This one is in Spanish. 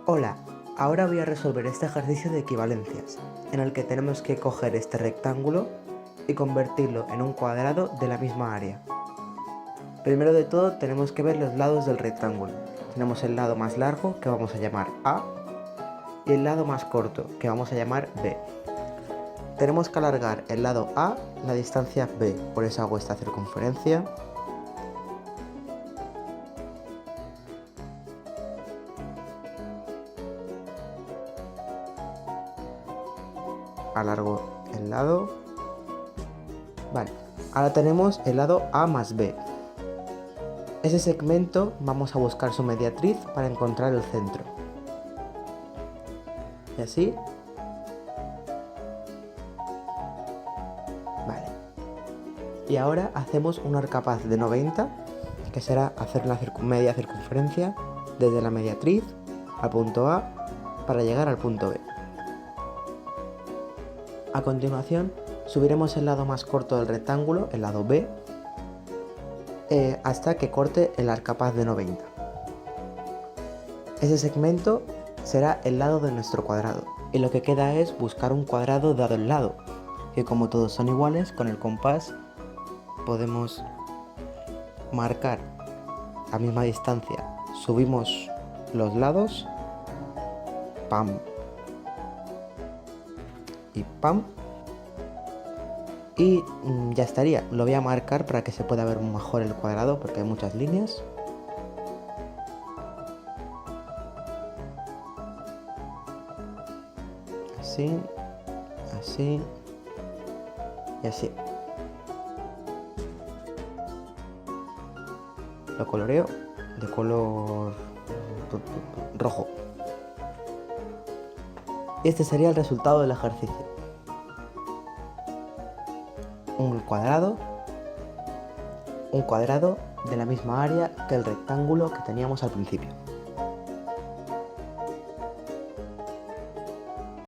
Hola, ahora voy a resolver este ejercicio de equivalencias, en el que tenemos que coger este rectángulo y convertirlo en un cuadrado de la misma área. Primero de todo tenemos que ver los lados del rectángulo. Tenemos el lado más largo, que vamos a llamar A, y el lado más corto, que vamos a llamar B. Tenemos que alargar el lado A la distancia B, por eso hago esta circunferencia. Alargo el lado. Vale, ahora tenemos el lado A más B. Ese segmento vamos a buscar su mediatriz para encontrar el centro. Y así. Vale. Y ahora hacemos un arcapaz de 90, que será hacer la media circunferencia desde la mediatriz al punto A para llegar al punto B. A continuación, subiremos el lado más corto del rectángulo, el lado B, hasta que corte el arcapaz de 90. Ese segmento será el lado de nuestro cuadrado, y lo que queda es buscar un cuadrado dado el lado, que como todos son iguales, con el compás podemos marcar la misma distancia. Subimos los lados, pam y pam, y ya estaría. Lo voy a marcar para que se pueda ver mejor el cuadrado porque hay muchas líneas. Así, así y así. Lo coloreo de color rojo. Y este sería el resultado del ejercicio. Un cuadrado de la misma área que el rectángulo que teníamos al principio.